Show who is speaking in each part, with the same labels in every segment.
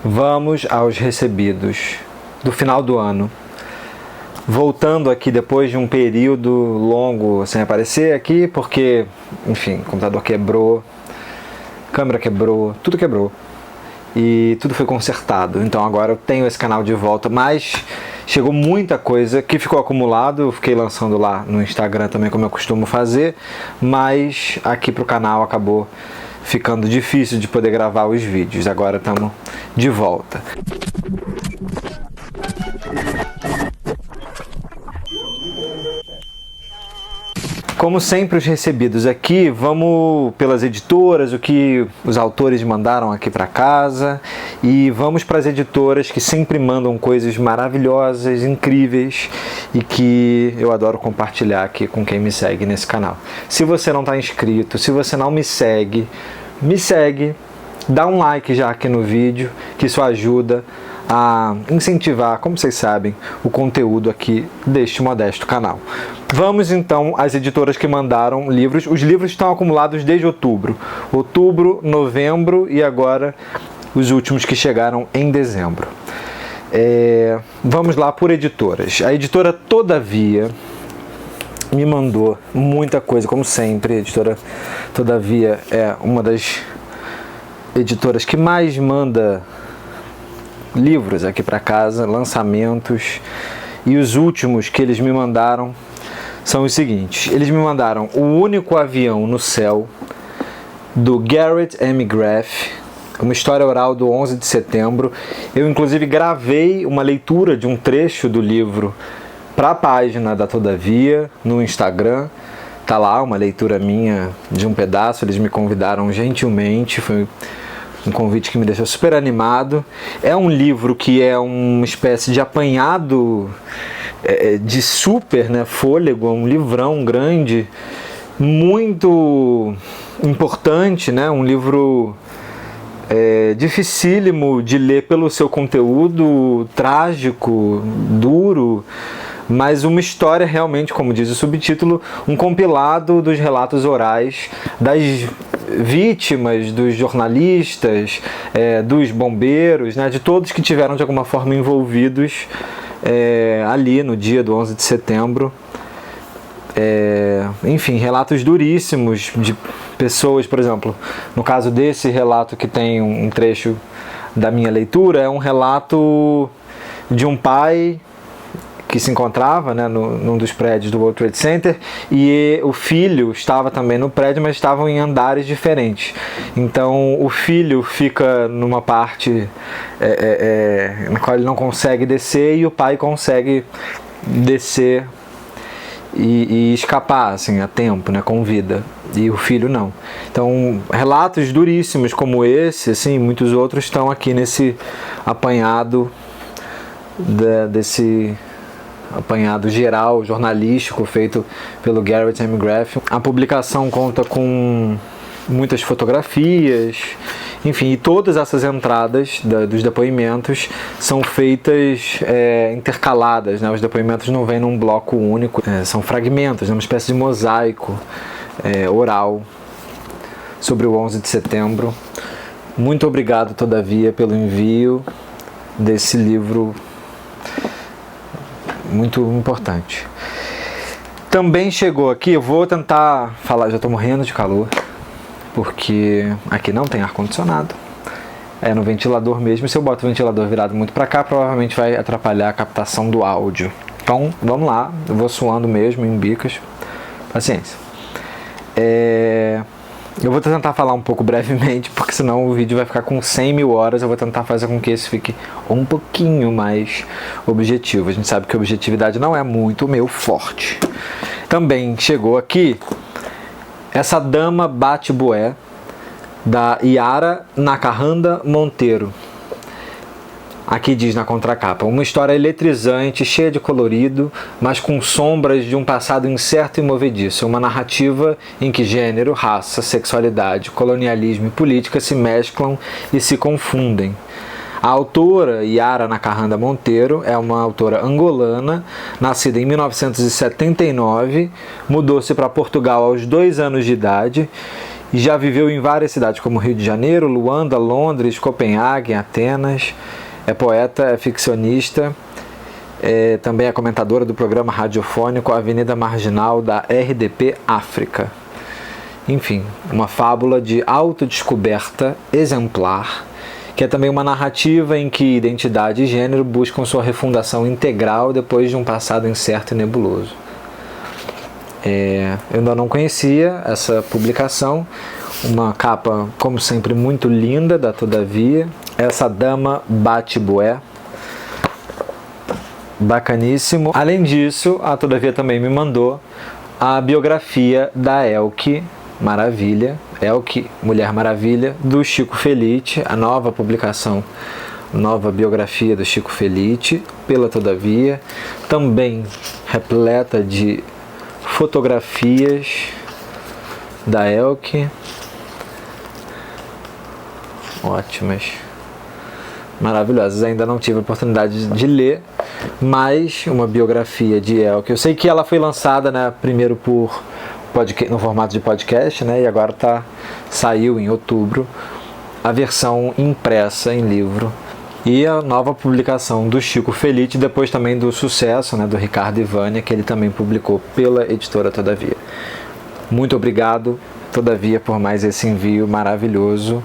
Speaker 1: Vamos aos recebidos do final do ano. Voltando aqui depois de um período longo sem aparecer aqui, porque, enfim, o computador quebrou, câmera quebrou, tudo quebrou. E tudo foi consertado. Então agora eu tenho esse canal de volta, mas chegou muita coisa que ficou acumulado. Eu fiquei lançando lá no Instagram também, como eu costumo fazer, mas aqui pro canal acabou ficando difícil de poder gravar os vídeos. Agora estamos de volta. Como sempre, os recebidos aqui, vamos pelas editoras, o que os autores mandaram aqui para casa, e vamos para as editoras que sempre mandam coisas maravilhosas, incríveis, e que eu adoro compartilhar aqui com quem me segue nesse canal. Se você não está inscrito, se você não me segue, dá um like já aqui no vídeo, que isso ajuda a incentivar, como vocês sabem, o conteúdo aqui deste modesto canal. Vamos então às editoras que mandaram livros. Os livros estão acumulados desde outubro, novembro e agora os últimos que chegaram em dezembro. Vamos lá por editoras. A editora Todavia me mandou muita coisa, como sempre. A editora Todavia é uma das editoras que mais manda livros aqui para casa, lançamentos, e os últimos que eles me mandaram são os seguintes. Eles me mandaram O Único Avião no Céu, do Garrett M. Graff, uma história oral do 11 de setembro. Eu inclusive gravei uma leitura de um trecho do livro para a página da Todavia no Instagram. Tá lá uma leitura minha de um pedaço, eles me convidaram gentilmente, foi um convite que me deixou super animado. É um livro que é uma espécie de apanhado de super, né, fôlego, um livrão grande, muito importante, né, um livro dificílimo de ler pelo seu conteúdo trágico, duro, mas uma história realmente, como diz o subtítulo, um compilado dos relatos orais das vítimas, dos jornalistas, dos bombeiros, né, de todos que tiveram de alguma forma envolvidos ali no dia do 11 de setembro. Enfim, relatos duríssimos de pessoas, por exemplo, no caso desse relato que tem um trecho da minha leitura, é um relato de um pai que se encontrava, né, num dos prédios do World Trade Center, e o filho estava também no prédio, mas estavam em andares diferentes. Então o filho fica numa parte na qual ele não consegue descer, e o pai consegue descer e escapar assim, a tempo, né, com vida, e o filho não. Então relatos duríssimos como esse, assim, muitos outros estão aqui nesse apanhado desse apanhado geral, jornalístico, feito pelo Garrett M. Graff. A publicação conta com muitas fotografias, enfim, e todas essas entradas dos depoimentos são feitas intercaladas, né? Os depoimentos não vêm num bloco único, são fragmentos, uma espécie de mosaico oral sobre o 11 de setembro. Muito obrigado, Todavia, pelo envio desse livro muito importante. Também chegou aqui, eu vou tentar falar, já estou morrendo de calor, porque aqui não tem ar-condicionado, é no ventilador mesmo. Se eu boto o ventilador virado muito para cá, provavelmente vai atrapalhar a captação do áudio. Então, vamos lá, eu vou suando mesmo em bicas, paciência. Eu vou tentar falar um pouco brevemente, porque senão o vídeo vai ficar com 100 mil horas. Eu vou tentar fazer com que esse fique um pouquinho mais objetivo. A gente sabe que a objetividade não é muito o meu forte. Também chegou aqui Essa Dama Bate Bué, da Yara Nakahanda Monteiro. Aqui diz na contracapa: uma história eletrizante, cheia de colorido, mas com sombras de um passado incerto e movediço. Uma narrativa em que gênero, raça, sexualidade, colonialismo e política se mesclam e se confundem. A autora Yara Nakahanda Monteiro é uma autora angolana, nascida em 1979, mudou-se para Portugal aos 2 anos de idade e já viveu em várias cidades como Rio de Janeiro, Luanda, Londres, Copenhague, Atenas. É poeta, é ficcionista, também é comentadora do programa radiofônico Avenida Marginal da RDP África. Enfim, uma fábula de autodescoberta exemplar, que é também uma narrativa em que identidade e gênero buscam sua refundação integral depois de um passado incerto e nebuloso. Eu ainda não conhecia essa publicação, uma capa, como sempre, muito linda da Todavia. Essa dama bate bué, bacaníssimo. Além disso, a Todavia também me mandou a biografia da Elke Maravilha, Elke Mulher Maravilha, do Chico Felitti, a nova publicação, nova biografia do Chico Felitti, pela Todavia, também repleta de fotografias da Elke, ótimas, maravilhosas. Ainda não tive a oportunidade de ler, mas uma biografia de Elke. Eu sei que ela foi lançada, né, primeiro no formato de podcast, né, e agora saiu em outubro a versão impressa em livro. E a nova publicação do Chico Felitti, depois também do sucesso, né, do Ricardo e Vânia, que ele também publicou pela editora Todavia. Muito obrigado, Todavia, por mais esse envio maravilhoso.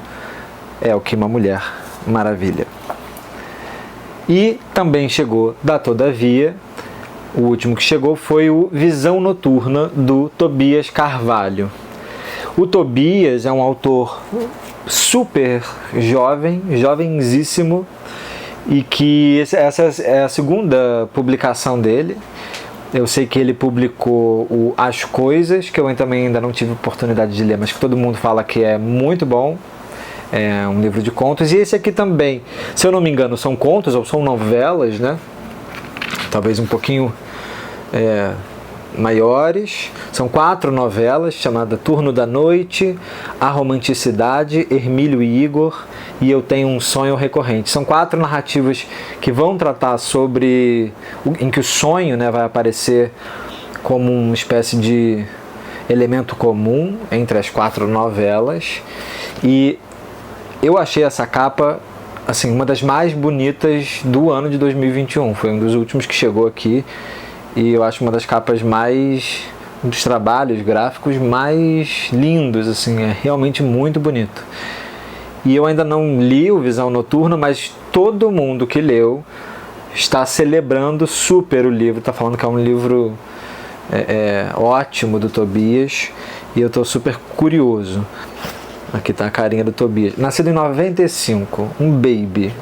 Speaker 1: Elke, uma mulher maravilha. E também chegou da Todavia, o último que chegou foi o Visão Noturna, do Tobias Carvalho. O Tobias é um autor super jovem, jovenzíssimo, e que essa é a segunda publicação dele. Eu sei que ele publicou o As Coisas, que eu também ainda não tive oportunidade de ler, mas que todo mundo fala que é muito bom. É um livro de contos. E esse aqui também, se eu não me engano, são contos ou são novelas, né? Talvez um pouquinho maiores. São 4 novelas, chamada Turno da Noite, A Romanticidade, Hermílio e Igor e Eu Tenho um Sonho Recorrente. São 4 narrativas que vão tratar sobre em que o sonho, né, vai aparecer como uma espécie de elemento comum entre as 4 novelas. E eu achei essa capa, assim, uma das mais bonitas do ano de 2021. Foi um dos últimos que chegou aqui. E eu acho uma das capas um dos trabalhos gráficos mais lindos, assim, é realmente muito bonito. E eu ainda não li o Visão Noturna, mas todo mundo que leu está celebrando super o livro, está falando que é um livro ótimo do Tobias, e eu estou super curioso. Aqui está a carinha do Tobias. Nascido em 95, um baby.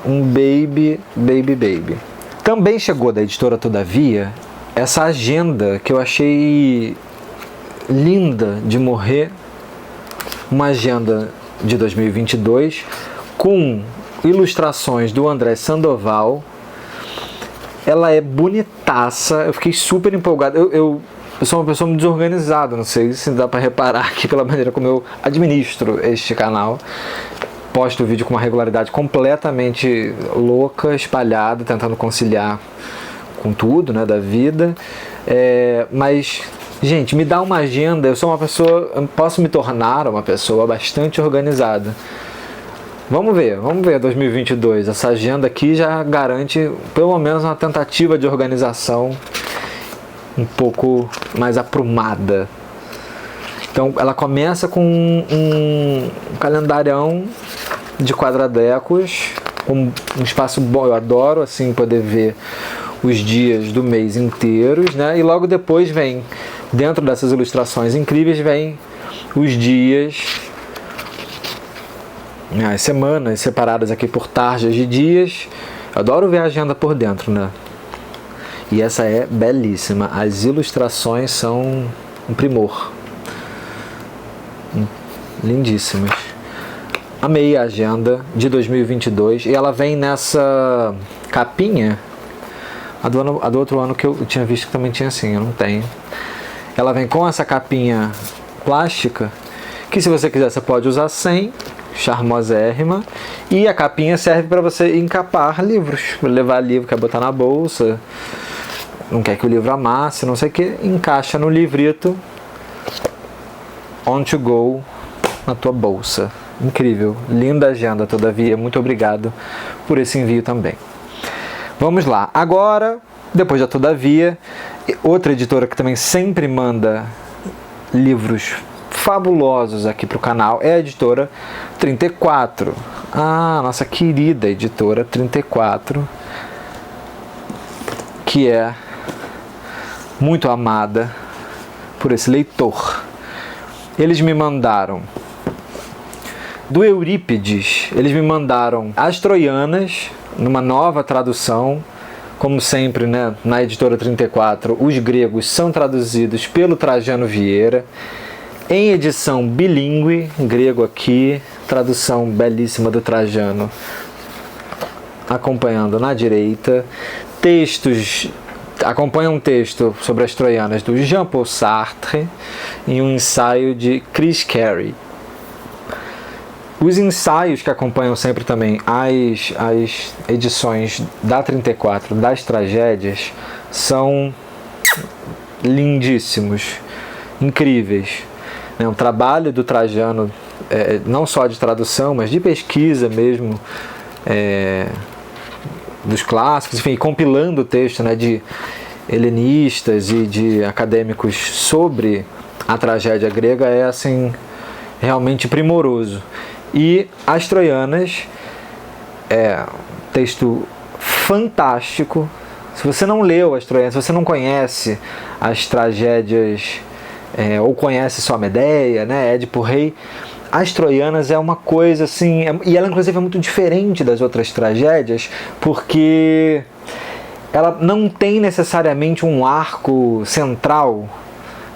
Speaker 1: Também chegou da editora Todavia essa agenda que eu achei linda de morrer, uma agenda de 2022 com ilustrações do André Sandoval. Ela é bonitaça, eu fiquei super empolgado. Eu sou uma pessoa muito desorganizada, não sei se dá para reparar aqui pela maneira como eu administro este canal. Posto o vídeo com uma regularidade completamente louca, espalhada, tentando conciliar com tudo, né, da vida, mas, gente, me dá uma agenda. Eu sou uma pessoa, eu posso me tornar uma pessoa bastante organizada. Vamos ver 2022, essa agenda aqui já garante pelo menos uma tentativa de organização um pouco mais aprumada. Então ela começa com um calendarião de quadradecos, um espaço bom. Eu adoro assim poder ver os dias do mês inteiros, né? E logo depois vem, dentro dessas ilustrações incríveis, vem os dias, as semanas separadas aqui por tarjas de dias. Eu adoro ver a agenda por dentro, né? E essa é belíssima. As ilustrações são um primor, lindíssimas. Amei a agenda de 2022 e ela vem nessa capinha. A do outro ano que eu tinha visto que também tinha assim, eu não tenho. Ela vem com essa capinha plástica, que se você quiser você pode usar sem, charmosérrima. E a capinha serve para você encapar livros, para levar livro, quer botar na bolsa, não quer que o livro amasse, não sei o que, encaixa no livrito, on to go, na tua bolsa. Incrível, linda agenda, todavia. Muito obrigado por esse envio também. Vamos lá. Agora, depois da Todavia, outra editora que também sempre manda livros fabulosos aqui para o canal é a editora 34. Ah, nossa querida editora 34, que é muito amada por esse leitor. Eles me mandaram do Eurípides, eles me mandaram As Troianas, numa nova tradução. Como sempre, né, na editora 34, os gregos são traduzidos pelo Trajano Vieira, em edição bilíngue, grego aqui, tradução belíssima do Trajano, acompanhando na direita. Textos, acompanha um texto sobre as troianas do Jean-Paul Sartre e um ensaio de Chris Carey. Os ensaios que acompanham sempre também as edições da 34 das tragédias são lindíssimos, incríveis. O trabalho do Trajano, não só de tradução, mas de pesquisa mesmo, dos clássicos, enfim, compilando o texto, né, de helenistas e de acadêmicos sobre a tragédia grega, é assim, realmente primoroso. E As Troianas é um texto fantástico. Se você não leu As Troianas, se você não conhece as tragédias, ou conhece só a Medeia, né, Édipo Rei, As Troianas é uma coisa assim, e ela inclusive é muito diferente das outras tragédias, porque ela não tem necessariamente um arco central.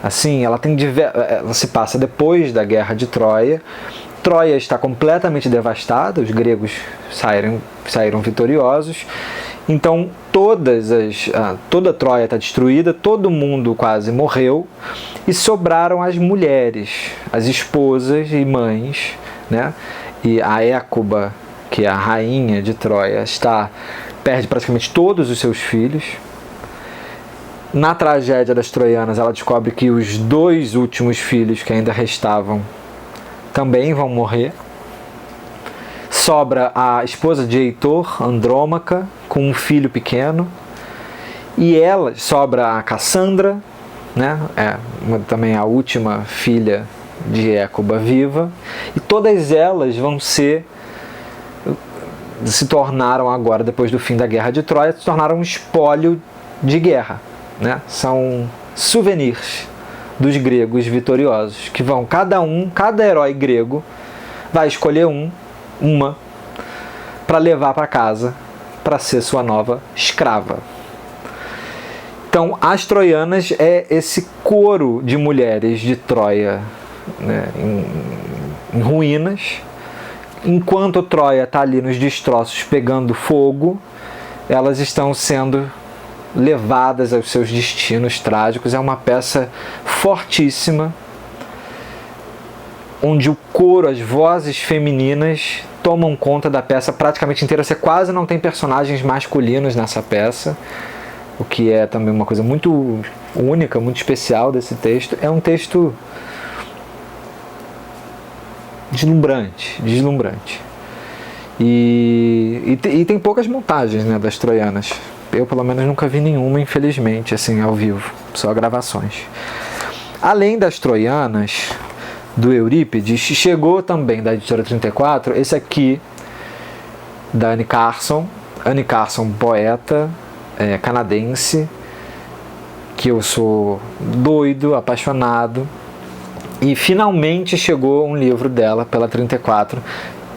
Speaker 1: Assim, ela se passa depois da Guerra de Troia. Troia está completamente devastada, os gregos saíram vitoriosos, então toda Troia está destruída, todo mundo quase morreu, e sobraram as mulheres, as esposas e mães, né? E a Écuba, que é a rainha de Troia, perde praticamente todos os seus filhos. Na tragédia das troianas, ela descobre que os 2 últimos filhos que ainda restavam também vão morrer. Sobra a esposa de Heitor, Andrômaca, com um filho pequeno. E sobra a Cassandra, né? Também a última filha de Écuba viva. E todas elas se tornaram agora, depois do fim da Guerra de Troia, se tornaram um espólio de guerra, né? São souvenirs dos gregos vitoriosos, que cada herói grego vai escolher uma para levar para casa para ser sua nova escrava. Então, As Troianas é esse coro de mulheres de Troia, né, em ruínas. Enquanto Troia está ali nos destroços pegando fogo, elas estão sendo levadas aos seus destinos trágicos. É uma peça fortíssima, onde o coro, as vozes femininas tomam conta da peça praticamente inteira. Você quase não tem personagens masculinos nessa peça, o que é também uma coisa muito única, muito especial desse texto. É um texto deslumbrante. E tem poucas montagens, né, das troianas. Eu, pelo menos, nunca vi nenhuma, infelizmente, assim, ao vivo. Só gravações. Além das troianas, do Eurípides, chegou também da editora 34, esse aqui, da Anne Carson. Anne Carson, poeta canadense, que eu sou doido, apaixonado. E finalmente chegou um livro dela, pela 34.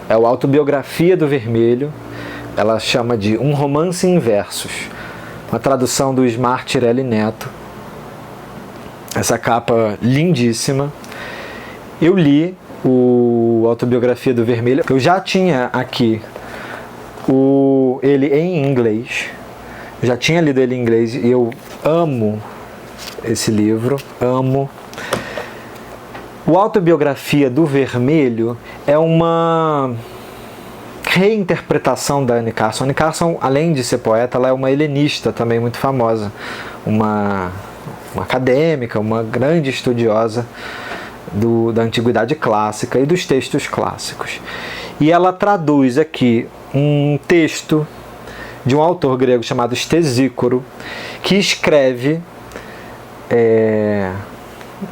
Speaker 1: É o Autobiografia do Vermelho. Ela chama de Um Romance em Versos, uma tradução do Ismar Tirelli Neto. Essa capa lindíssima. Eu li o Autobiografia do Vermelho. Eu já tinha aqui ele em inglês. Eu já tinha lido ele em inglês e eu amo esse livro. Amo. O Autobiografia do Vermelho é uma reinterpretação da Anne Carson. Anne Carson, além de ser poeta, ela é uma helenista também muito famosa, uma acadêmica, uma grande estudiosa da Antiguidade Clássica e dos textos clássicos. E ela traduz aqui um texto de um autor grego chamado Stesícoro, que escreve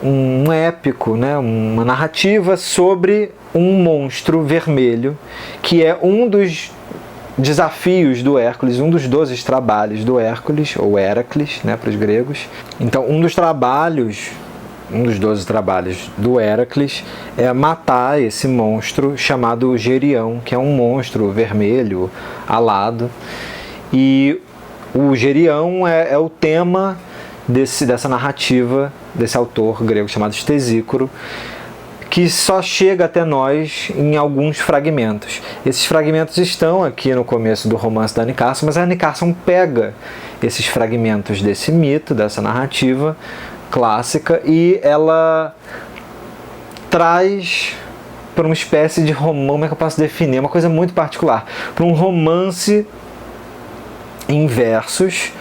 Speaker 1: um épico, né, uma narrativa sobre um monstro vermelho, que é um dos desafios do Hércules, um dos 12 trabalhos do Hércules, ou Heracles, né, para os gregos. Então, um dos 12 trabalhos do Heracles é matar esse monstro chamado Gerião, que é um monstro vermelho, alado. E o Gerião é o tema dessa narrativa desse autor grego chamado Stesícoro, que só chega até nós em alguns fragmentos. Esses fragmentos estão aqui no começo do romance da Anne Carson, mas a Anne Carson pega esses fragmentos desse mito, dessa narrativa clássica, e ela traz para uma espécie de romance, como é que eu posso definir? Uma coisa muito particular, para um romance em versos,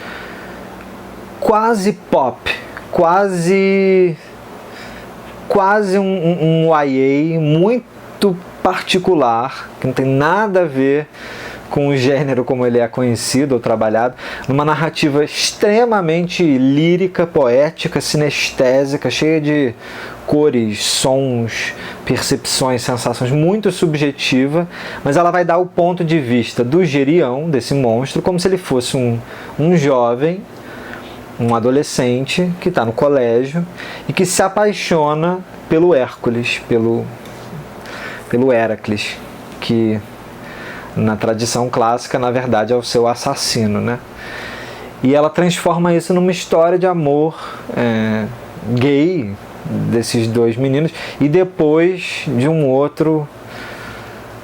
Speaker 1: quase pop, quase um YA muito particular, que não tem nada a ver com o gênero como ele é conhecido ou trabalhado, numa narrativa extremamente lírica, poética, sinestésica, cheia de cores, sons, percepções, sensações, muito subjetiva, mas ela vai dar o ponto de vista do Gerião, desse monstro, como se ele fosse um jovem, um adolescente que está no colégio e que se apaixona pelo Hércules, pelo Heracles, que na tradição clássica, na verdade, é o seu assassino, né? E ela transforma isso numa história de amor gay desses dois meninos, e depois de um outro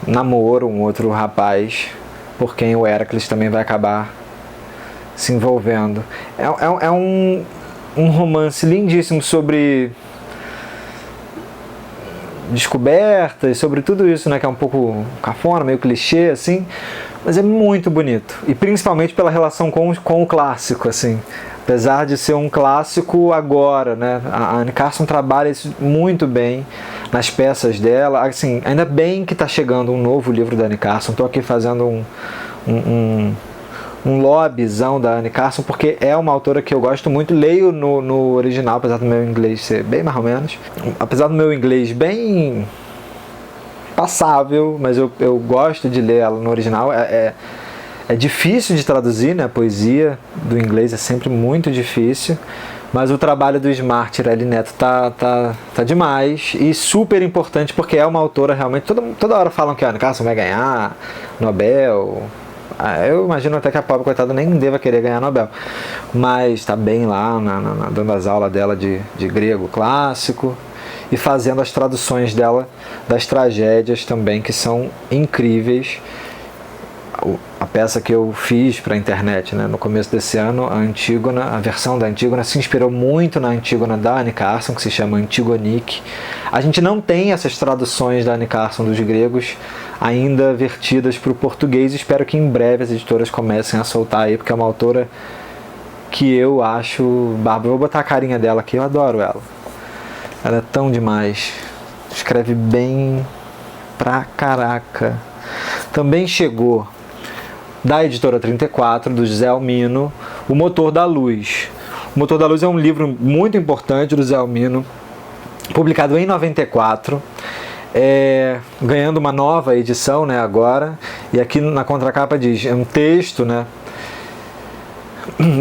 Speaker 1: namoro, um outro rapaz por quem o Heracles também vai acabar se envolvendo. É um romance lindíssimo sobre descobertas, sobre tudo isso, né, que é um pouco cafona, meio clichê, assim, mas é muito bonito, e principalmente pela relação com o clássico, assim, apesar de ser um clássico agora, né, a Anne Carson trabalha isso muito bem nas peças dela, assim, ainda bem que está chegando um novo livro da Anne Carson. Estou aqui fazendo um lobbyzão da Anne Carson, porque é uma autora que eu gosto muito, leio no original, apesar do meu inglês ser bem mais ou menos, apesar do meu inglês bem passável, mas eu gosto de ler ela no original. É difícil de traduzir, né? A poesia do inglês é sempre muito difícil, mas o trabalho do Smart Ireli Neto tá demais e super importante, porque é uma autora realmente, toda hora falam que a Anne Carson vai ganhar Nobel. Eu imagino até que a pobre coitada nem deva querer ganhar Nobel, mas está bem lá dando as aulas dela de grego clássico e fazendo as traduções dela das tragédias também, que são incríveis. A peça que eu fiz para a internet, né, no começo desse ano, a versão da Antígona, se inspirou muito na Antígona da Anne Carson, que se chama Antigonique. A gente não tem essas traduções da Anne Carson dos gregos ainda vertidas para o português. Espero que em breve as editoras comecem a soltar aí, porque é uma autora que eu acho bárbara. Vou botar a carinha dela aqui, eu adoro ela. Ela é tão demais. Escreve bem pra caraca. Também chegou da editora 34, do José Almino, O Motor da Luz. O Motor da Luz é um livro muito importante do José Almino, publicado em 94, ganhando uma nova edição, né, agora, e aqui na contracapa diz, é um texto, né,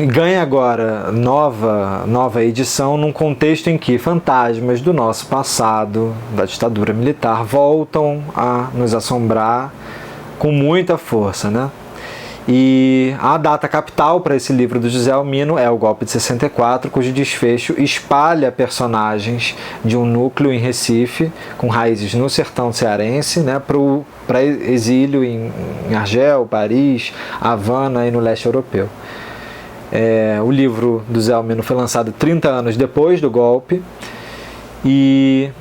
Speaker 1: ganha agora nova edição num contexto em que fantasmas do nosso passado, da ditadura militar, voltam a nos assombrar com muita força, né? E a data capital para esse livro do José Almino é o golpe de 64, cujo desfecho espalha personagens de um núcleo em Recife, com raízes no sertão cearense, né, para exílio em Argel, Paris, Havana e no leste europeu. O livro do José Almino foi lançado 30 anos depois do golpe, e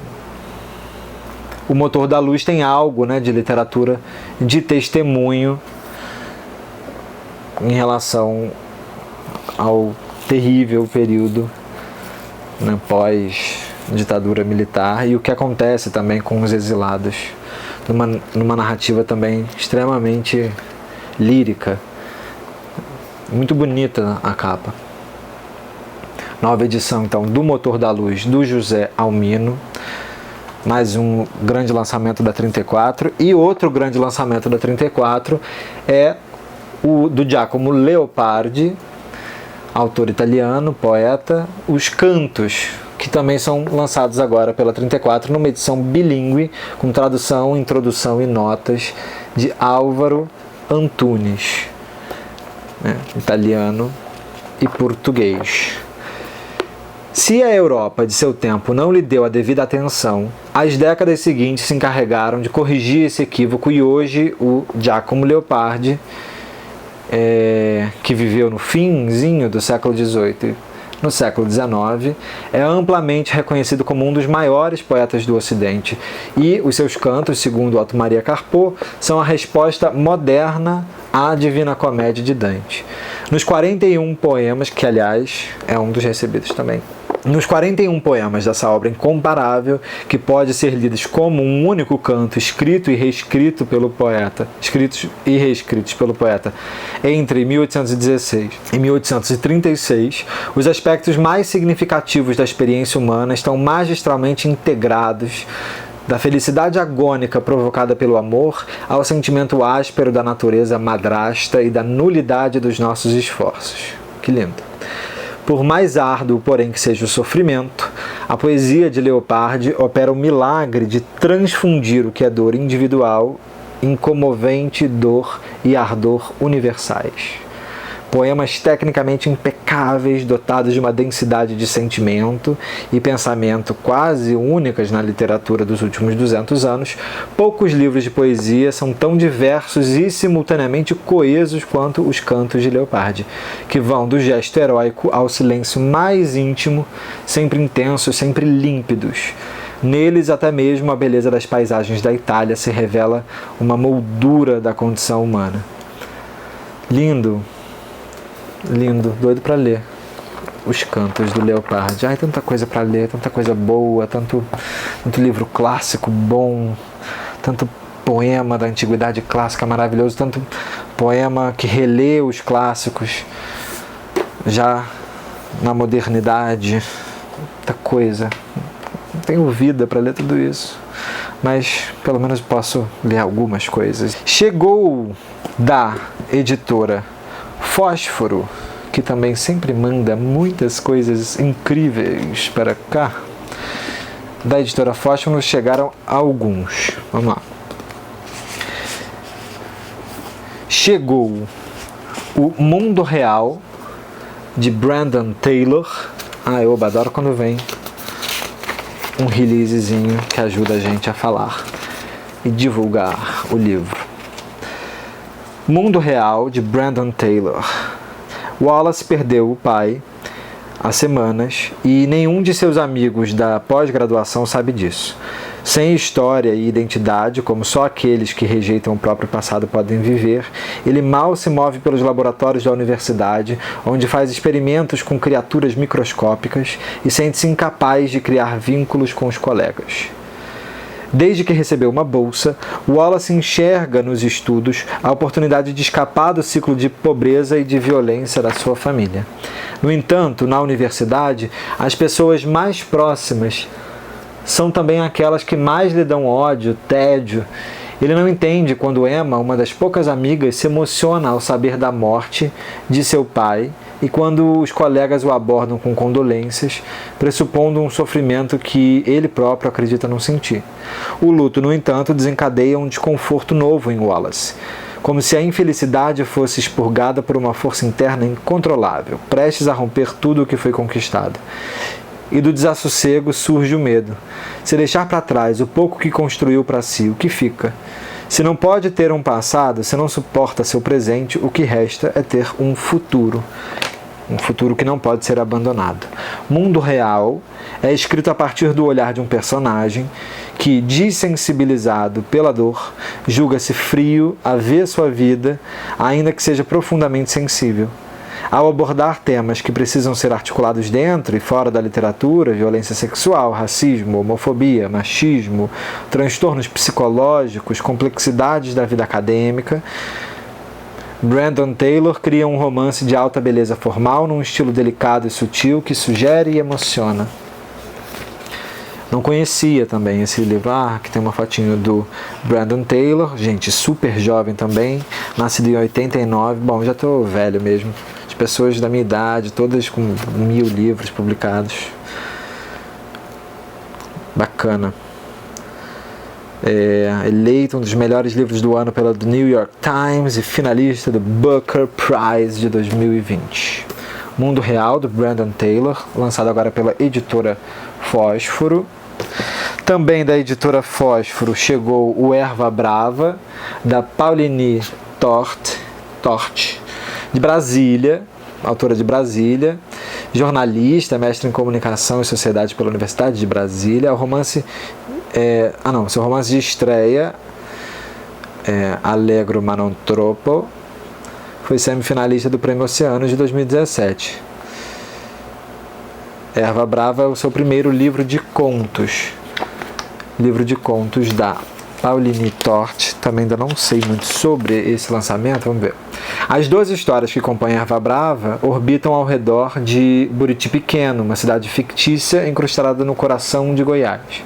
Speaker 1: O Motor da Luz tem algo, né, de literatura de testemunho em relação ao terrível período, né, ditadura militar e o que acontece também com os exilados, numa narrativa também extremamente lírica, muito bonita a capa. Nova edição então do Motor da Luz, do José Almino, mais um grande lançamento da 34, e outro grande lançamento da 34 é o do Giacomo Leopardi, autor italiano, poeta, Os Cantos, que também são lançados agora pela 34 numa edição bilíngue, com tradução, introdução e notas de Álvaro Antunes, italiano e português. Se a Europa de seu tempo não lhe deu a devida atenção, as décadas seguintes se encarregaram de corrigir esse equívoco, e hoje o Giacomo Leopardi, que viveu no finzinho do século XVIII, no século XIX, é amplamente reconhecido como um dos maiores poetas do Ocidente, e os seus cantos, segundo Otto Maria Carpo, são a resposta moderna à Divina Comédia de Dante. Nos 41 poemas, que aliás é um dos recebidos também, nos 41 poemas dessa obra incomparável, que pode ser lidos como um único canto escrito e reescrito pelo poeta, escritos e reescritos pelo poeta entre 1816 e 1836, os aspectos mais significativos da experiência humana estão magistralmente integrados, da felicidade agônica provocada pelo amor ao sentimento áspero da natureza madrasta e da nulidade dos nossos esforços. Que lindo! Por mais árduo, porém, que seja o sofrimento, a poesia de Leopardi opera o milagre de transfundir o que é dor individual em comovente dor e ardor universais. Poemas tecnicamente impecáveis, dotados de uma densidade de sentimento e pensamento quase únicas na literatura dos últimos 200 anos, poucos livros de poesia são tão diversos e simultaneamente coesos quanto os cantos de Leopardi, que vão do gesto heróico ao silêncio mais íntimo, sempre intensos, sempre límpidos. Neles, até mesmo a beleza das paisagens da Itália se revela uma moldura da condição humana. Lindo! Lindo, doido para ler Os Cantos do Leopardi. Ai, tanta coisa para ler, tanta coisa boa, tanto livro clássico bom, tanto poema da antiguidade clássica maravilhoso, tanto poema que relê os clássicos já na modernidade, tanta coisa. Não tenho vida para ler tudo isso, mas pelo menos posso ler algumas coisas. Chegou da editora Fósforo, que também sempre manda muitas coisas incríveis para cá. Da editora Fósforo chegaram alguns. Vamos lá. Chegou o Mundo Real, de Brandon Taylor. Eu adoro quando vem um releasezinho que ajuda a gente a falar e divulgar o livro. Mundo Real, de Brandon Taylor. Wallace perdeu o pai há semanas e nenhum de seus amigos da pós-graduação sabe disso. Sem história e identidade, como só aqueles que rejeitam o próprio passado podem viver, ele mal se move pelos laboratórios da universidade, onde faz experimentos com criaturas microscópicas e sente-se incapaz de criar vínculos com os colegas. Desde que recebeu uma bolsa, Wallace enxerga nos estudos a oportunidade de escapar do ciclo de pobreza e de violência da sua família. No entanto, na universidade, as pessoas mais próximas são também aquelas que mais lhe dão ódio, tédio. Ele não entende quando Emma, uma das poucas amigas, se emociona ao saber da morte de seu pai e quando os colegas o abordam com condolências, pressupondo um sofrimento que ele próprio acredita não sentir. O luto, no entanto, desencadeia um desconforto novo em Wallace, como se a infelicidade fosse expurgada por uma força interna incontrolável, prestes a romper tudo o que foi conquistado. E do desassossego surge o medo. Se deixar para trás o pouco que construiu para si, o que fica? Se não pode ter um passado, se não suporta seu presente, o que resta é ter um futuro que não pode ser abandonado. Mundo Real é escrito a partir do olhar de um personagem que, desensibilizado pela dor, julga-se frio a ver sua vida, ainda que seja profundamente sensível. ao abordar temas que precisam ser articulados dentro e fora da literatura, violência sexual, racismo, homofobia, machismo, transtornos psicológicos, complexidades da vida acadêmica, Brandon Taylor cria um romance de alta beleza formal num estilo delicado e sutil que sugere e emociona. Não conhecia também esse livro. Aqui tem uma fotinho do Brandon Taylor, gente, super jovem também, nascido em 89. Bom, já estou velho mesmo. As pessoas da minha idade, todas com 1000 livros publicados. Bacana. Eleito um dos melhores livros do ano pela New York Times e finalista do Booker Prize de 2020. Mundo Real, do Brandon Taylor, lançado agora pela editora Fósforo. Também da editora Fósforo chegou o Erva Brava, da Pauline Tort, de Brasília, autora de Brasília, jornalista, mestre em comunicação e sociedade pela Universidade de Brasília. O romance seu romance de estreia, Allegro ma non troppo, foi semifinalista do Prêmio Oceano de 2017. Erva Brava é o seu primeiro livro de contos. Livro de contos da Pauline Tort. Também ainda não sei muito sobre esse lançamento, vamos ver. As 2 histórias que compõem Erva Brava orbitam ao redor de Buriti Pequeno, uma cidade fictícia incrustada no coração de Goiás.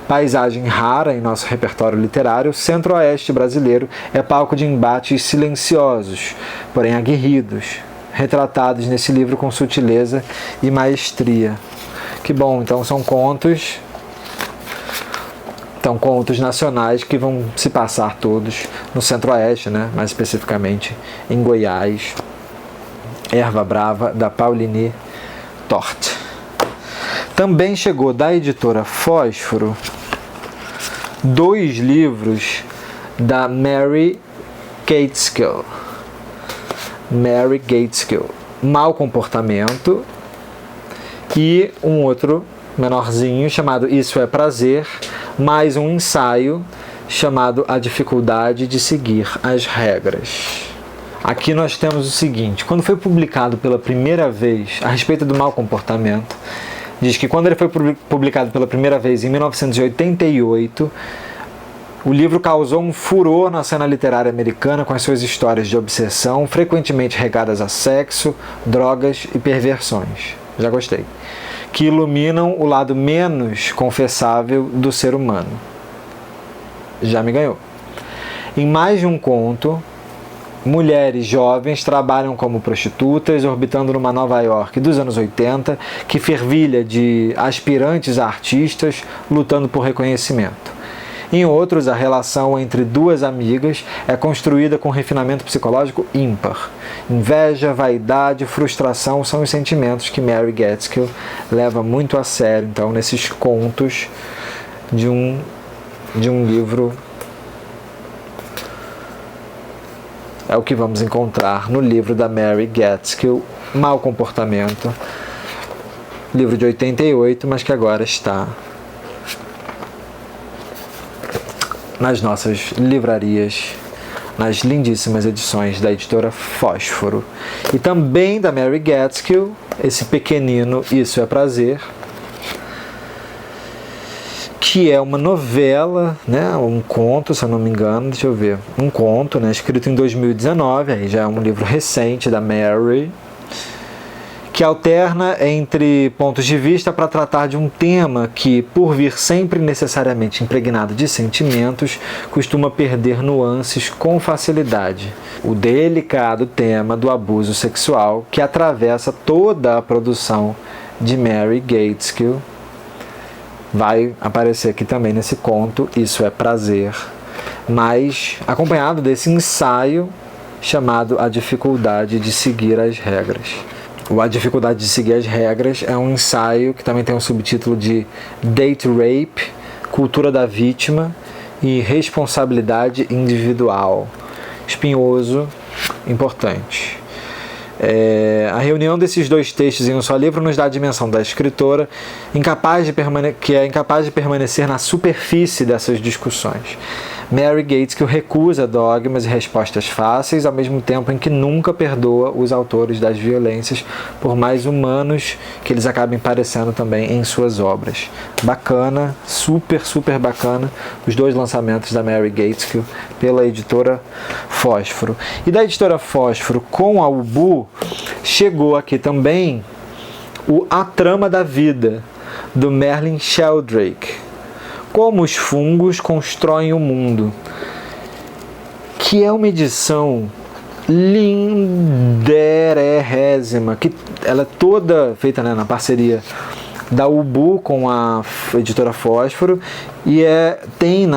Speaker 1: Paisagem rara em nosso repertório literário, o centro-oeste brasileiro é palco de embates silenciosos, porém aguerridos, retratados nesse livro com sutileza e maestria. Que bom, então são contos nacionais que vão se passar todos no centro-oeste, né? Mais especificamente em Goiás. Erva Brava, da Pauline Tort. Também chegou da editora Fósforo 2 livros da Mary Gaitskill. Mau Comportamento, e um outro menorzinho chamado Isso é Prazer, mais um ensaio chamado A Dificuldade de Seguir as Regras. Aqui nós temos o seguinte: quando foi publicado pela primeira vez a respeito do mau comportamento, diz que quando ele foi publicado pela primeira vez em 1988, o livro causou um furor na cena literária americana com as suas histórias de obsessão, frequentemente regadas a sexo, drogas e perversões. Já gostei. Que iluminam o lado menos confessável do ser humano. Já me ganhou. Em mais de um conto, mulheres jovens trabalham como prostitutas, orbitando numa Nova York dos anos 80, que fervilha de aspirantes a artistas lutando por reconhecimento. Em outros, a relação entre 2 amigas é construída com refinamento psicológico ímpar. Inveja, vaidade, frustração são os sentimentos que Mary Gaitskill leva muito a sério, então, nesses contos de um livro. É o que vamos encontrar no livro da Mary Gaitskill, Mau Comportamento, livro de 88, mas que agora está nas nossas livrarias, nas lindíssimas edições da editora Fósforo. E também da Mary Gaitskill, esse pequenino Isso é Prazer, que é uma novela, né, um conto, se eu não me engano, deixa eu ver, um conto, né, escrito em 2019, aí já é um livro recente da Mary, que alterna entre pontos de vista para tratar de um tema que, por vir sempre necessariamente impregnado de sentimentos, costuma perder nuances com facilidade. O delicado tema do abuso sexual que atravessa toda a produção de Mary Gaitskill vai aparecer aqui também nesse conto, Isso é Prazer, mas acompanhado desse ensaio chamado A Dificuldade de Seguir as Regras. A Dificuldade de Seguir as Regras é um ensaio que também tem um subtítulo de Date Rape, Cultura da Vítima e Responsabilidade Individual. Espinhoso, importante. A reunião desses 2 textos em um só livro nos dá a dimensão da escritora, que é incapaz de permanecer na superfície dessas discussões. Mary Gateskill recusa dogmas e respostas fáceis, ao mesmo tempo em que nunca perdoa os autores das violências, por mais humanos que eles acabem parecendo também em suas obras. Bacana, super, super bacana, os dois lançamentos da Mary Gateskill pela editora Fósforo. E da editora Fósforo com a Ubu, chegou aqui também A Trama da Vida, do Merlin Sheldrake. Como os fungos constroem o mundo, que é uma edição linderésima, que ela é toda feita, né, na parceria da Ubu com a editora Fósforo, e tem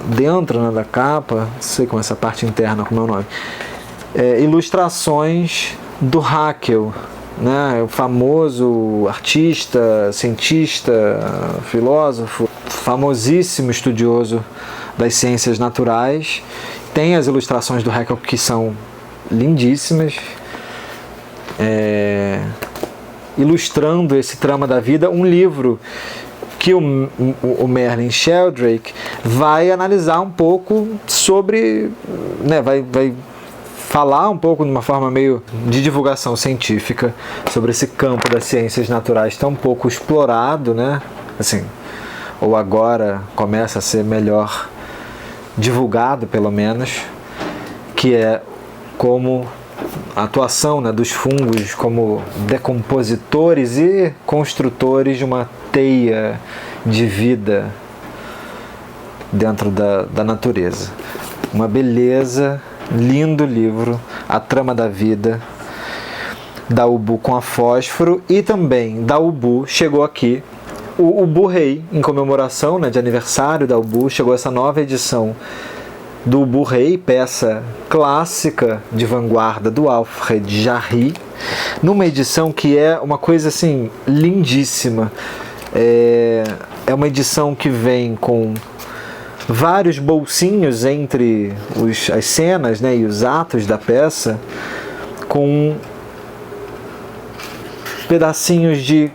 Speaker 1: dentro, né, da capa, não sei como essa parte interna, como é o nome, ilustrações do Haeckel, né, o famoso artista, cientista, filósofo, famosíssimo estudioso das ciências naturais. Tem as ilustrações do Haeckel que são lindíssimas, ilustrando esse Trama da Vida, um livro que o Merlin Sheldrake vai analisar um pouco sobre, né, vai falar um pouco de uma forma meio de divulgação científica sobre esse campo das ciências naturais tão pouco explorado, né? Assim, ou agora começa a ser melhor divulgado, pelo menos, que é como a atuação, né, dos fungos como decompositores e construtores de uma teia de vida dentro da natureza. Uma beleza. Lindo livro, A Trama da Vida, da Ubu com a Fósforo, e também da Ubu chegou aqui o Ubu Rei, em comemoração, né, de aniversário da Ubu, chegou essa nova edição do Ubu Rei, peça clássica de vanguarda do Alfred Jarry, numa edição que é uma coisa assim lindíssima. É uma edição que vem com vários bolsinhos entre as cenas, né, e os atos da peça, com pedacinhos de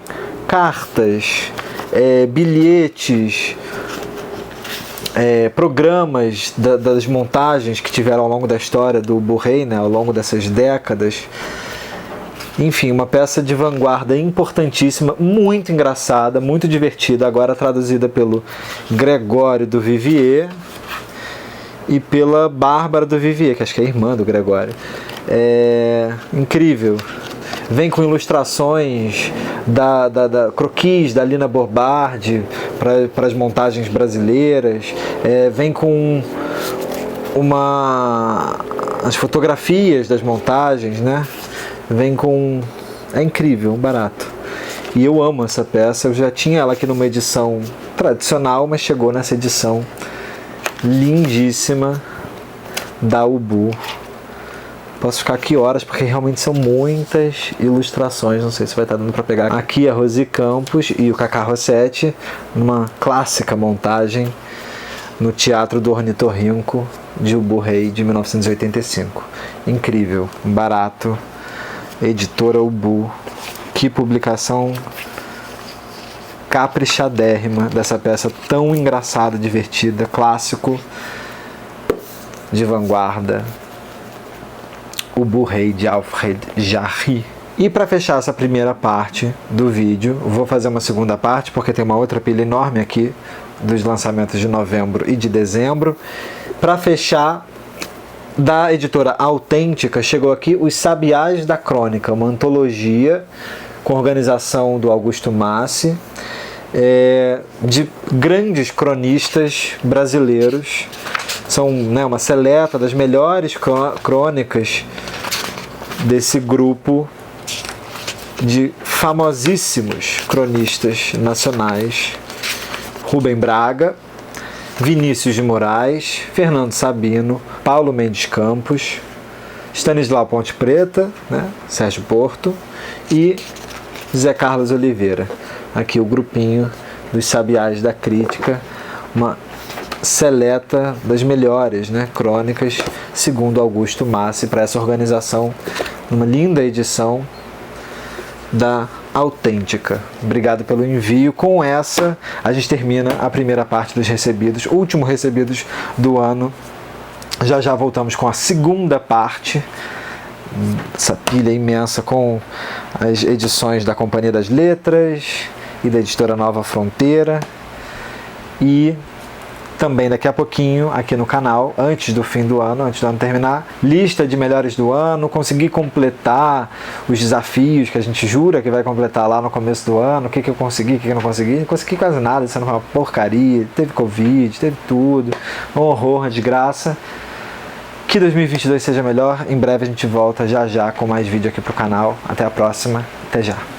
Speaker 1: cartas, bilhetes, programas das montagens que tiveram ao longo da história do Ubu Rei, né, ao longo dessas décadas. Enfim, uma peça de vanguarda importantíssima, muito engraçada, muito divertida, agora traduzida pelo Gregório do Vivier e pela Bárbara do Vivier, que acho que é a irmã do Gregório. Incrível. Vem com ilustrações da croquis da Lina Borbardi para as montagens brasileiras. Vem com as fotografias das montagens, né? Vem com... é incrível, barato. E eu amo essa peça. Eu já tinha ela aqui numa edição tradicional, mas chegou nessa edição lindíssima da Ubu. Posso ficar aqui horas, porque realmente são muitas ilustrações. Não sei se vai estar dando para pegar. Aqui a Rosi Campos e o Cacá Rossetti, numa clássica montagem no Teatro do Ornitorrinco de Ubu Rei, de 1985. Incrível, barato. Editora Ubu. Que publicação caprichadérrima dessa peça tão engraçada, divertida, clássico de vanguarda, Ubu Rei, de Alfred Jarry. E para fechar essa primeira parte do vídeo, vou fazer uma segunda parte, porque tem uma outra pilha enorme aqui dos lançamentos de novembro e de dezembro. Para fechar, da editora Autêntica, chegou aqui Os Sabiás da Crônica, uma antologia com organização do Augusto Massi, de grandes cronistas brasileiros. São, né, uma seleta das melhores crônicas desse grupo de famosíssimos cronistas nacionais: Rubem Braga, Vinícius de Moraes, Fernando Sabino, Paulo Mendes Campos, Stanislau Ponte Preta, né, Sérgio Porto e Zé Carlos Oliveira. Aqui o grupinho dos Sabiás da Crítica, uma seleta das melhores, né, crônicas, segundo Augusto Massi, para essa organização, uma linda edição da autêntica. Obrigado pelo envio. Com essa, a gente termina a primeira parte dos recebidos, último recebidos do ano. Já já voltamos com a segunda parte, essa pilha imensa com as edições da Companhia das Letras e da editora Nova Fronteira. E também daqui a pouquinho, aqui no canal, antes do fim do ano, antes do ano terminar, lista de melhores do ano, consegui completar os desafios que a gente jura que vai completar lá no começo do ano, o que eu consegui, o que eu não consegui. Não consegui quase nada, isso não foi uma porcaria, teve Covid, teve tudo, um horror, uma desgraça. Que 2022 seja melhor, em breve a gente volta já com mais vídeo aqui pro canal. Até a próxima, até já.